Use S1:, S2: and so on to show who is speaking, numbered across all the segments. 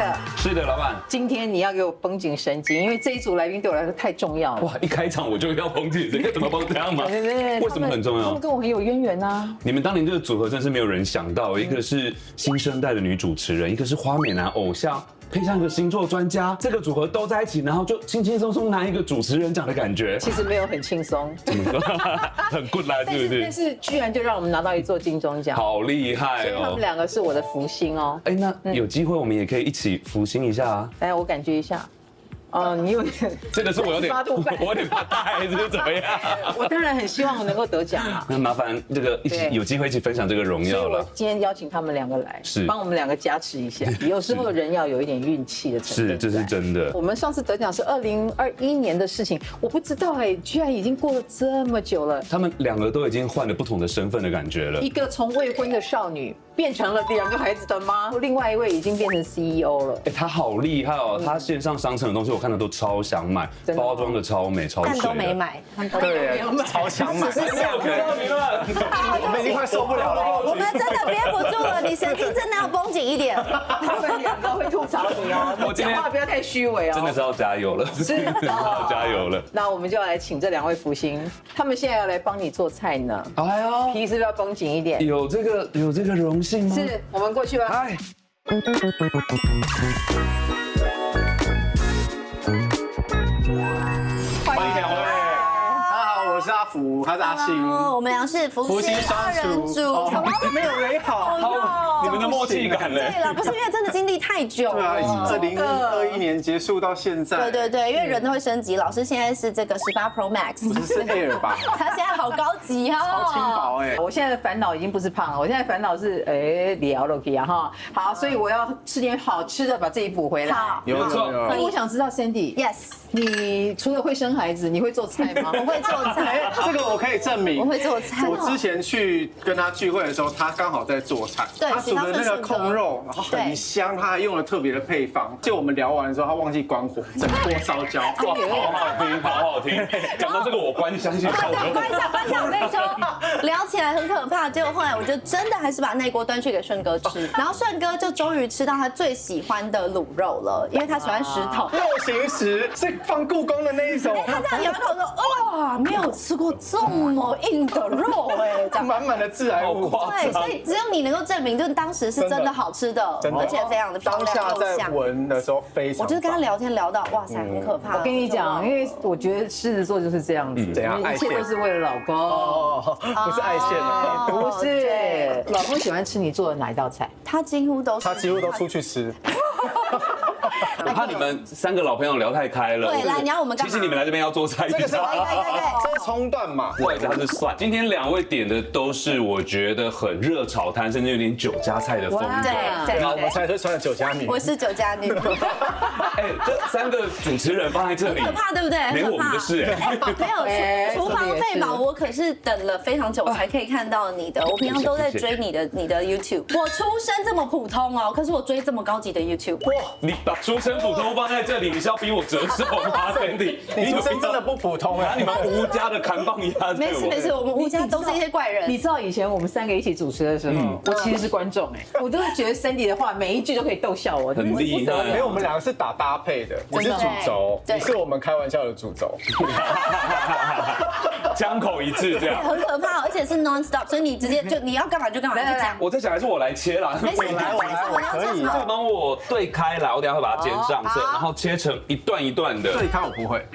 S1: Jack，
S2: 是的，老板。
S1: 今天你要给我绷紧神经，因为这一组来宾对我来说太重要了。
S2: 哇，一开场我就要绷紧，这个怎么绷这样吗？为什么很重要？
S1: 他们跟我很有渊源啊。
S2: 你们当年这个组合真是没有人想到，一个是新生代的女主持人，一个是花美男偶像。配上一个星座专家，这个组合都在一起，然后就轻轻松松拿一个主持人奖的感觉。
S1: 其实没有很轻松，
S2: 怎么说？很 good 啦，对不对？
S1: 但是居然就让我们拿到一座金钟奖，
S2: 好厉害
S1: 所以他们
S2: 哦！
S1: 两个是我的福星哦。
S2: 哎，那有机会我们也可以一起福星一下啊。
S1: 来，我感觉一下。哦，你有点，
S2: 这个是我有点，
S1: 我
S2: 有点怕带，还是怎么样？
S1: 我当然很希望我能够得奖啊。
S2: 那麻烦这个一起有机会一起分享这个荣耀了。
S1: 我今天邀请他们两个来，
S2: 是
S1: 帮我们两个加持一下。有时候人要有一点运气的成分。
S2: 是，这是真的。
S1: 我们上次得奖是2021年的事情，我不知道哎，居然已经过了这么久了。
S2: 他们两个都已经换了不同的身份的感觉了。
S1: 一个从未婚的少女变成了2个孩子的妈，另外一位已经变成 CEO 了。
S2: 哎，他好厉害哦！他线上商城的东西我看的都超想买，包装的超美超水的。
S3: 但都没买，
S4: 对，超想买。
S3: 只是想。
S4: 我们已经快受不了了。
S3: 我们真的憋不住了，你神经真的要绷紧一点。
S1: 他们两个会吐槽你哦，你讲话不要太虚伪哦。
S2: 真的是要加油了，真的是要加油了。
S1: 那我们就要来请这2位福星，他们现在要来帮你做菜呢。
S2: 哎呦，
S1: 皮是不是要绷紧一点？
S2: 有这个荣幸吗？
S1: 是，我们过去吧。
S2: 哎。
S4: 欢迎两位，大家好，我是阿福，他是阿星，
S3: 我们俩是福星二人组，什么都
S4: 没有人好，
S2: 你们的默契感嘞。
S3: 对了，不是因为真的经历太久了，
S4: 对啊，2021年结束到现在，
S3: 对，因为人都会升级，老师现在是这个18 Pro Max，
S4: 不是 Air 吧？
S3: 他现在好高级哦，
S4: 超轻薄哎。
S1: 我现在的烦恼已经不是胖了，我现在烦恼是聊了可以啊哈。好，所以我要吃点好吃的，把这一补回来。
S3: 好，
S4: 有。
S1: 我想知道 Sandy，Yes， 你除了会生孩子，你会做菜吗？
S3: 我会做菜，
S4: 这个我可以证明。
S3: 我会做菜。
S4: 我之前去跟他聚会的时候，他刚好在做菜。
S3: 对，
S4: 他煮的那个控肉，然后很香，他还用了特别的配方。就我们聊完的时候，他忘记关火，整锅烧焦。
S2: 哇，好好听，好好听。讲到这个，我关相信他。
S3: 对，关一下。我跟你说，聊起来很可怕。结果后来我就真的还是把那锅端去给顺哥吃，然后顺哥就终于吃到他最喜欢的卤肉了，因为他喜欢石头。
S4: 肉形石是放故宫的那一种。
S3: 他这样咬一口说，哇，没有吃过这么硬的肉哎，
S4: 满满的致癌物。
S3: 对，所以只有你能够证明，就是当时是真的好吃的，而且非常的漂亮。
S4: 当下在闻的时候非常。
S3: 我就是跟他聊天聊到，哇塞，很可怕。
S1: 我跟你讲，因为我觉得狮子座就是这样子，
S4: 怎样？
S1: 一切都是为了老公。
S4: 哦，不是爱线的，
S1: 不是。老公喜欢吃你做的哪一道菜？
S3: 他几乎都
S4: 出去吃。
S2: 我怕你们3个老朋友聊太开了。
S3: 对，来，你要我们干嘛？
S2: 其实你们来这边要做菜，
S4: 这个是葱段嘛，
S2: 对，它是蒜。今天2位点的都是我觉得很热炒摊，甚至有点酒家菜的风格。
S3: 对，
S4: 然后我们才是穿的酒家女。
S3: 我是酒家女。
S2: 哎，这3个主持人放在这里，
S3: 可怕对不对？
S2: 没我们的事哎。
S3: 没有厨房费嘛，我可是等了非常久才可以看到你的。我平常都在追你的 YouTube。我出身这么普通哦，可是我追这么高级的 YouTube。
S2: 哇，你把出身普通放在这里，你是要逼我折寿吗 ？Sandy，
S4: 你出身真的不普通哎，
S2: 你们吴家的扛棒压
S3: 没事，我们吴家都是一些怪人。
S1: 你知道以前我们3个一起主持的时候，我其实是观众哎，我都是觉得 Sandy 的话每一句都可以逗笑我，
S2: 很厉害。
S4: 没有，我们2个是打搭配的，你是主轴，你是我们开玩笑的主轴。
S2: 枪口一致这样，
S3: 很可怕，而且是 non stop， 所以你直接就你要干嘛就干嘛，就讲。
S2: 我在想还是我来切啦，
S3: 没事，
S4: 我可以。
S2: 这个帮我对开啦，我等下会把它煎上色，然后切成一段一段的。
S4: 对开我不会。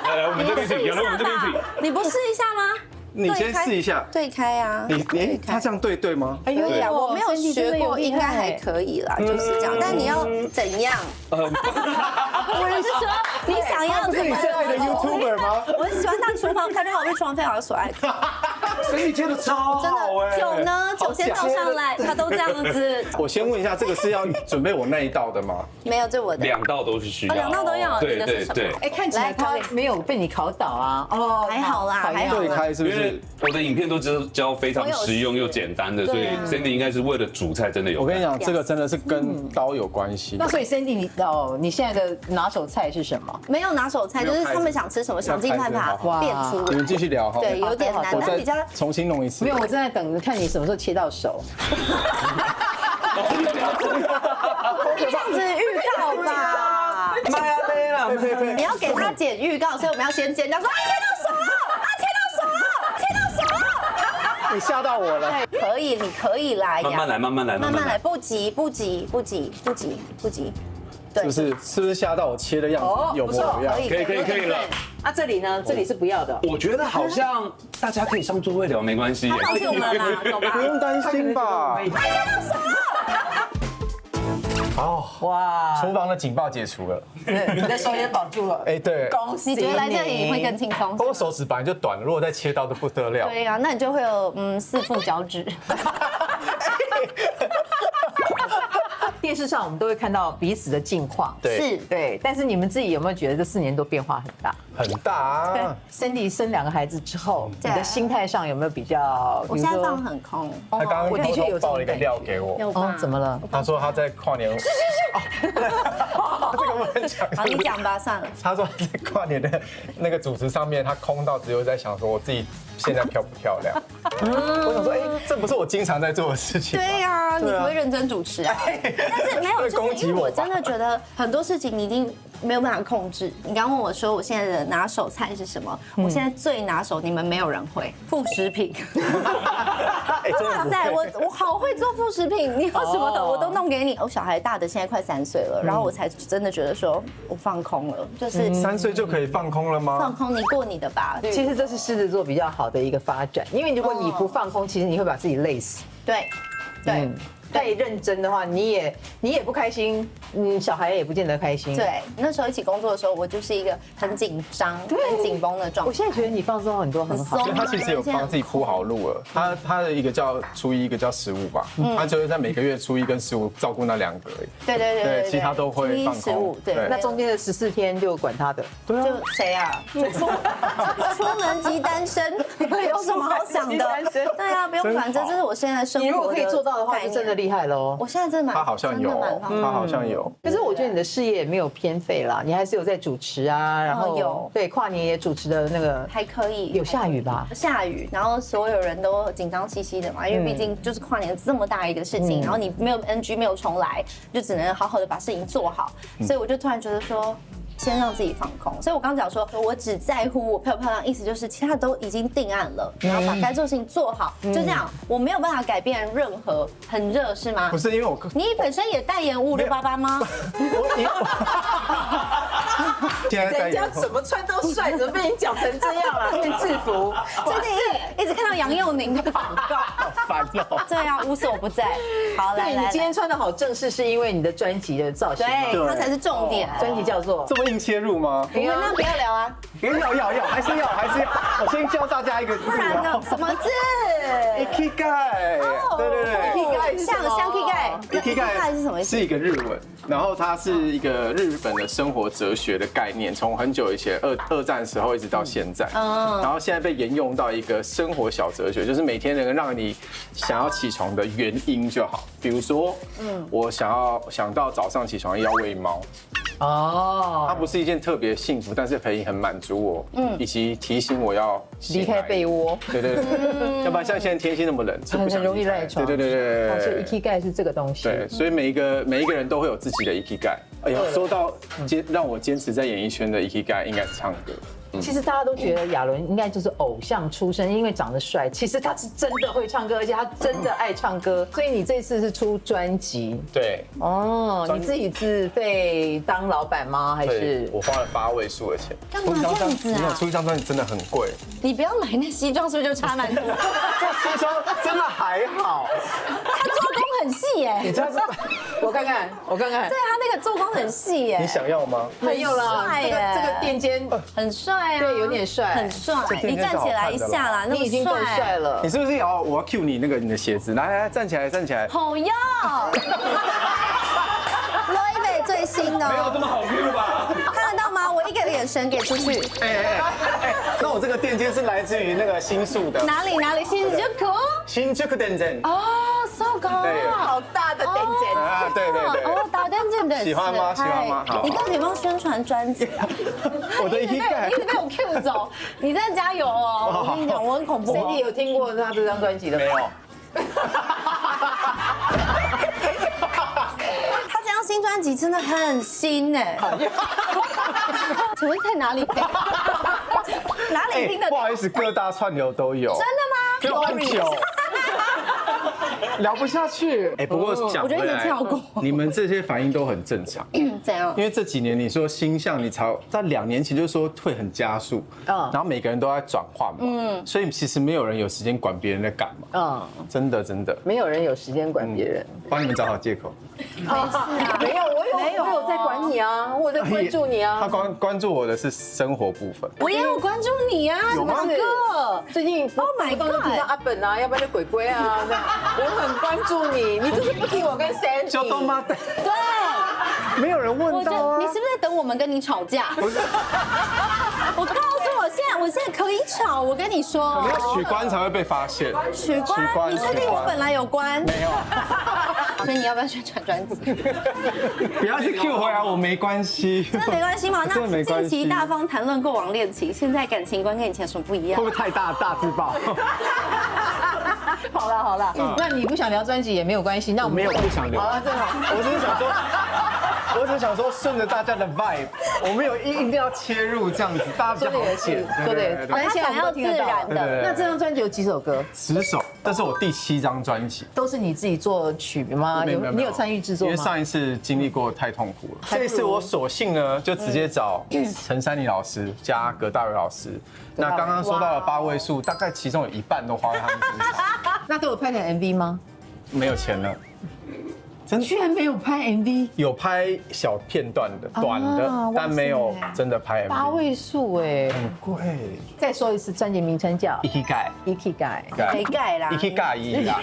S2: 来，我们这边请，有来我们这边请。
S3: 你不试一下吗？
S4: 你先试一下。
S3: 对开啊。
S4: 他这样对吗？
S3: 可以啊，我没有学过，应该还可以啦，就是这样。但你要怎样？我是说，你想要怎么？
S4: 你现在的 YouTuber 吗？
S3: 我喜欢当厨房，看到我被厨房非常所爱。
S4: 所以切的超好哎。
S3: 酒呢？酒先倒上来，他都这样子。
S4: 我先问一下，这个是要准备我那一道的吗？
S3: 没有，这我的。
S2: 2道都是需要。
S3: 2道都要。
S2: 对对对。
S1: 哎，看起来他没有被你考倒啊。哦，
S3: 还好啦，还好。
S4: 对开是不是？
S2: 我的影片都教非常实用又简单的，所以 Sandy 应该是为了煮菜真的有。
S4: 我跟你讲，这个真的是跟刀有关系。
S1: 那所以 Sandy 你现在的拿手菜是什么？
S3: 没有拿手菜，就是他们想吃什么，想尽办法变出。
S4: 你们继续聊哈。
S3: 对，有点难，但比较
S4: 重新弄一次。
S1: 没有，我正在等看你什么时候切到手。
S3: 这样子预告吧。
S2: 妈呀嘞啦！
S3: 你要给他剪预告，所以我们要先剪掉，说牵到手了，牵到手了。
S4: 你吓到我了。
S3: 对，可以，你可以来呀。
S2: 慢慢来，慢慢来，
S3: 慢慢来，不急。对，
S4: 是不是吓到我切的样子有模有样？
S2: 可以了。
S1: 那这里呢？这里是不要的。
S2: 我觉得好像大家可以上座位聊，没关系。
S3: 他放弃我们了啦，走吧。
S4: 不用担心吧。哦，
S1: 哇，
S4: 厨房的警报解除了。
S1: 你的手也保住了。
S4: 哎，对。
S1: 恭喜
S3: 你觉得来这里会更轻松？
S4: 我手指本来就短，如果再切刀就不得了。
S3: 对呀，那你就会有4副脚趾。
S1: 电视上我们都会看到彼此的近况，
S4: 对
S3: 是，
S1: 对。但是你们自己有没有觉得这4年多变化很大？
S4: 很大啊。
S1: Cindy 生2个孩子之后，你
S3: 对
S1: 的心态上有没有比较？
S3: 我现在放很空。
S4: 他刚刚
S1: 我的确有这种
S4: 爆了一个料给我，
S3: 有吧？
S1: 怎么了？
S4: 他说他在跨年，这个不能讲。
S3: 好，你讲吧，算了。
S4: 他说他在跨年的那个主持上面，他空到只有在想说我自己现在漂不漂亮。我想说，哎，这不是我经常在做的事情吗。
S3: 对呀，你不会认真主持啊？但是没有，就是因为我真的觉得很多事情你已经没有办法控制。你刚问我说我现在的拿手菜是什么？我现在最拿手，你们没有人会副食品。哇塞，我好会做副食品，你要什么的我都弄给你。我小孩大的现在快3岁了，然后我才真的觉得说我放空了，就是
S4: 3岁就可以放空了吗？
S3: 放空，你过你的吧。
S1: 其实这是狮子座比较好的一个发展，因为如果你不放空，其实你会把自己累死。
S3: 对，对。
S1: 太认真的话，你也不开心，小孩也不见得开心。
S3: 对，那时候一起工作的时候，我就是一个很紧张、很紧绷的状态。
S1: 我现在觉得你放松很多，很好。
S3: 很松
S4: 他其实有帮自己铺好路了。他的一个叫初一，一个叫15吧，他就会在每个月初1跟15照顾那2个而已。
S3: 对，
S4: 其他都会放空。
S3: 15，对。
S1: 那中间的14天就管他的。
S3: 对啊。就谁啊？出门即单身，有什么好想的？对啊，不用管，这是我现在生活的。
S1: 你如果可以做到的话，就真的厉害喽。
S3: 我现在真的
S4: 他好像有，他好像有。
S1: 可是我觉得你的事业也没有偏废啦，你还是有在主持啊，然后
S3: 有
S1: 对跨年也主持的那个
S3: 还可以。
S1: 有下雨吧？
S3: 下雨，然后所有人都紧张兮兮的嘛，因为毕竟就是跨年这么大一个事情，然后你没有 NG 没有重来，就只能好好的把事情做好。所以我就突然觉得说。先让自己放空，所以我刚讲说，我只在乎我漂不漂亮，意思就是其他的都已经定案了，然后把该做的事情做好，就这样，我没有办法改变任何。很热是吗？
S4: 不是因为我，
S3: 你本身也代言5688吗？
S4: 现在
S1: 人家怎么穿都帅，怎么被你讲成这样了？变制服，
S3: 最近一直看到杨佑宁的广告，
S4: 好烦哦。
S3: 对啊，无所不在。好，来，
S1: 你今天穿的好正式，是因为你的专辑的造型。
S3: 对，它才是重点。
S1: 专辑叫做
S4: 这么硬切入吗？
S3: 那不要聊啊。
S4: 要，还是要。我先教大家一个字。
S3: 不然呢？什么字
S4: ？ikigai。
S3: 对，像 ikigai 是什么意思？
S4: 是一个日文，然后它是一个日本的生活哲学的概念，从很久以前二战时候一直到现在，然后现在被沿用到一个生活小哲学，就是每天能让你想要起床的原因就好。比如说，我想到早上起床要喂猫。它不是一件特别幸福，但是可以很满足我，以及提醒我要
S1: 离开被窝。
S4: 对，要不然像现在天气那么冷，
S1: 很容易赖床。
S4: 对。
S1: 所以 ikigai 是这个东西。
S4: 对，所以每一个人都会有自己的 ikigai。哎呀，说到让我坚持在演艺圈的 ikigai，应该是唱歌。
S1: 其实大家都觉得亚伦应该就是偶像出身，因为长得帅。其实他是真的会唱歌，而且他真的爱唱歌。所以你这次是出专辑？
S4: 对。
S1: 哦，你自己自费当老板吗？还是
S4: 我花了8位数的钱？
S3: 干嘛这样子啊？
S4: 出一张专辑真的很贵。
S3: 你不要买那西装，是不是就差蛮多？
S4: 这西装真的还好。
S3: 他做工很细耶。
S1: 你这样子，我看看。对
S3: 啊，他那个做工很细耶。
S4: 你想要吗？
S1: 没有啦，这个垫肩
S3: 很帅。
S1: 对，有点帅，
S3: 很帅。你站起来一下啦，
S1: 你已经够帅了。
S4: 你是不是要我要 cue 你你的鞋子？来，站起来。
S3: 好要。Louis V 最新的。
S2: 没有这么好 cue 吧？
S3: 看得到吗？我一个眼神给出去。
S4: 那我这个垫肩是来自于那个新宿的。
S3: 哪里？
S4: 新宿店店。
S3: 哦，so good。
S1: 对，好大的垫肩
S4: 啊！对。
S3: 哦，大垫肩的。
S4: 喜欢吗？好。
S3: 你到底帮宣传专辑啊？
S4: 我的 ikigai
S3: 一直被我 Q 走，你真的加油哦！我跟你讲，我很恐怖。
S1: Cindy 有听过他这张专辑的没有？
S3: 他这张新专辑真的很新哎。请问在哪里听？哪里听的？
S4: 不好意思，各大串流都有。
S3: 真的吗？
S4: 很久。聊不下去。不过讲
S3: 我觉得
S4: 回来，
S3: 你跳过。
S4: 你们这些反应都很正常。
S3: 怎样？
S4: 因为这几年你说星象，你在2年前就说会很加速，然后每个人都在转换嘛，所以其实没有人有时间管别人在干嘛，真的，
S1: 没有人有时间管别人，
S4: 帮你们找好借口。
S1: 没有，我有在管你啊，我有在关注你啊。
S4: 他关注我的是生活部分，
S3: 我也有关注你啊，
S4: 有吗？
S1: 最近
S3: Oh my god
S1: 都提到阿本啊，要不然就鬼鬼啊，我很关注你，你就是不听我跟 Sandy。
S4: 就都妈的，
S3: 对，
S4: 没有人问到啊。
S3: 你是不是在等我们跟你吵架？
S4: 不是，
S3: 我告诉我现在可以吵，我跟你说。
S4: 你要取关才会被发现。
S3: 取关？你确定我本来有关？
S4: 没有。
S3: 所以你要不要宣传专辑？
S4: 不要去 Q 回来，我没关系。
S3: 真的没关系吗？
S4: 真的没关系。
S3: 近期大方谈论过往恋情，现在感情观跟以前有什么不一样？
S4: 会不会太大自爆？
S1: 好了，那你不想聊专辑也没有关系，那我们
S4: 没有不想聊。
S1: 好了，正好。
S4: 我只是想说顺着大家的 vibe， 我没有一定要切入这样子，大家比较好剪。
S1: 说的也是，
S3: 他想要自然的。
S1: 那这张专辑有几首歌
S4: ？10首，这是我第7张专辑。
S1: 都是你自己作曲吗？你有参与制作吗？
S4: 因为上一次经历过太痛苦了，这一次我索性呢就直接找陈珊妮老师加葛大为老师。那刚刚说到了8位数，大概其中有一半都花在他们身上。
S1: 那都有拍点 MV 吗？
S4: 没有钱了。真的
S1: 居然没有拍 MV，
S4: 有拍小片段的、短的，但没有真的拍 MV。
S1: 8位数哎，
S4: 很贵。
S1: 再说一次，专辑名称叫
S4: Ikigai，
S3: 没盖啦
S4: Ikigai 啦。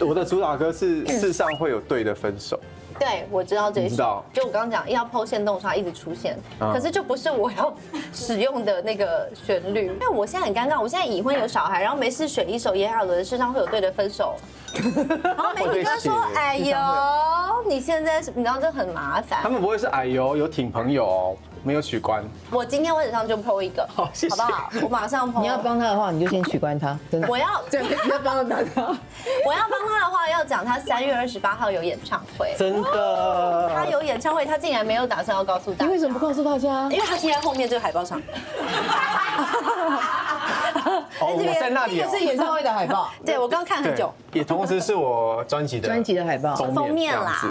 S4: 我的主打歌是世上会有对的分手。
S3: 对，我知道这一首
S4: 你知道，
S3: 就我刚刚讲要抛线动它一直出现，可是就不是我要使用的那个旋律，因为我现在很尴尬，我现在已婚有小孩，然后没事选一首炎亚纶的《世上会有对的分手》，然后媒体就说：“哎呦，你现在你知道这很麻烦。”
S4: 他们不会是哎呦有挺朋友哦，没有取关。
S3: 我今天晚上就 PO 一个，好，
S4: 谢谢
S3: 好不好？我马上 PO。
S1: 你要帮他的话，你就先取关他，真的。
S3: 我要
S1: 这样你要帮他。
S3: 我要帮他的话，要讲他3月28号有演唱会。
S4: 真的。
S3: 他有演唱会，他竟然没有打算要告诉大家。
S1: 你为什么不告诉大家？
S3: 因为他贴在后面这个海报上。
S4: 哦，我在那里。
S1: 这是演唱会的海报。
S3: 对，我刚看很久。
S4: 也同时是我专辑的
S1: 海报
S3: 封面啦。